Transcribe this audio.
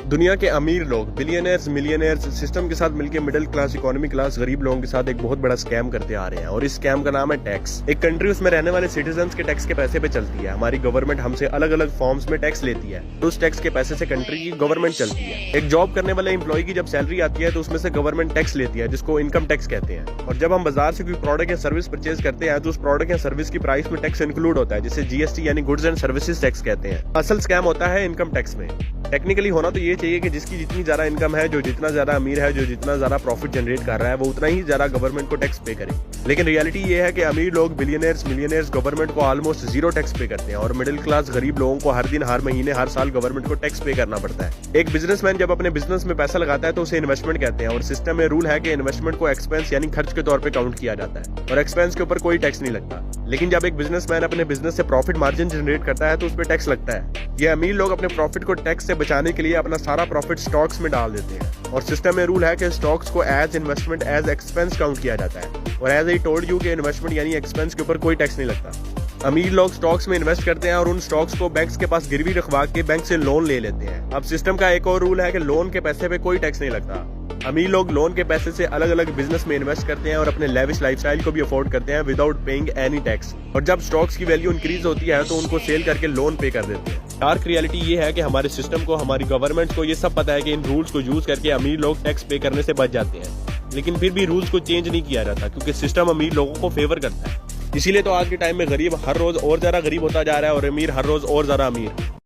दुनिया के अमीर लोग बिलियनर्स मिलियनर्स सिस्टम के साथ मिलकर मिडिल क्लास इकोनॉमी क्लास गरीब लोगों के साथ एक बहुत बड़ा स्कैम करते आ रहे हैं और इस स्कैम का नाम है टैक्स। एक कंट्री उसमें रहने वाले सिटीजन्स के टैक्स के पैसे पे चलती है। हमारी गवर्नमेंट हमसे अलग अलग फॉर्म्स में टैक्स लेती है, तो उस टैक्स के पैसे से कंट्री की गवर्नमेंट चलती है। एक जॉब करने वाले एम्प्लॉय की जब सैलरी आती है तो उसमें से गवर्नमेंट टैक्स लेती है, जिसको इनकम टैक्स कहते हैं। और जब हम बाजार से कोई प्रोडक्ट या सर्विस परचेज करते हैं तो उस प्रोडक्ट या सर्विस की प्राइस में टैक्स इंक्लूड होता है, जिसे जीएसटी यानी गुड्स एंड सर्विसेज टैक्स कहते हैं। असल स्कैम होता है इनकम टैक्स में। टेक्निकली होना तो ये चाहिए कि जिसकी जितनी ज्यादा इनकम है, जो जितना ज्यादा अमीर है, जो जितना ज्यादा प्रॉफिट जनरेट कर रहा है, वो उतना ही ज्यादा गवर्नमेंट को टैक्स पे करे। लेकिन रियलिटी ये है कि अमीर लोग बिलियनर्स मिलियनर्स गवर्नमेंट को ऑलमोस्ट जीरो टैक्स पे करते हैं और मिडिल क्लास गरीब लोगों को हर दिन हर महीने हर साल गवर्नमेंट को टैक्स पे करना पड़ता है। एक बिजनेसमैन जब अपने बिजनेस में पैसा लगाता है तो उसे इन्वेस्टमेंट कहते हैं और सिस्टम में रूल है कि इन्वेस्टमेंट को एक्सपेंस यानी खर्च के तौर पर काउंट किया जाता है और एक्सपेंस के ऊपर कोई टैक्स नहीं लगता। लेकिन जब एक बिजनेसमैन अपने बिजनेस से प्रॉफिट मार्जिन जनरेट करता है तो उस पर टैक्स लगता है। ये अमीर लोग अपने प्रॉफिट को टैक्स से बचाने के लिए अपना सारा प्रॉफिट स्टॉक्स में डाल देते हैं और सिस्टम में रूल है कि स्टॉक्स को as investment as expense count किया जाता है और एज आई टोल्ड यू कि इन्वेस्टमेंट यानी एक्सपेंस के ऊपर कोई टैक्स नहीं लगता। अमीर लोग स्टॉक्स में इन्वेस्ट करते हैं और उन स्टॉक्स को बैंक्स के पास गिरवी रखवा के बैंक से लोन ले लेते हैं। अब सिस्टम का एक और रूल है कि लोन के पैसे पे कोई टैक्स नहीं लगता। अमीर लोग लोन के पैसे से अलग अलग बिजनेस में इन्वेस्ट करते हैं और अपने लेविश लाइफस्टाइल को भी अफोर्ड करते हैं विदाउट पेइंग एनी टैक्स। और जब स्टॉक्स की वैल्यू इंक्रीज होती है तो उनको सेल करके लोन पे कर देते हैं। डार्क रियलिटी ये है कि हमारे सिस्टम को, हमारी गवर्नमेंट को ये सब पता है कि इन रूल्स को यूज करके अमीर लोग टैक्स पे करने से बच जाते हैं, लेकिन फिर भी रूल्स को चेंज नहीं किया जाता क्योंकि सिस्टम अमीर लोगों को फेवर करता है। इसीलिए तो आज के टाइम में गरीब हर रोज और ज्यादा गरीब होता जा रहा है और अमीर हर रोज और ज्यादा अमीर।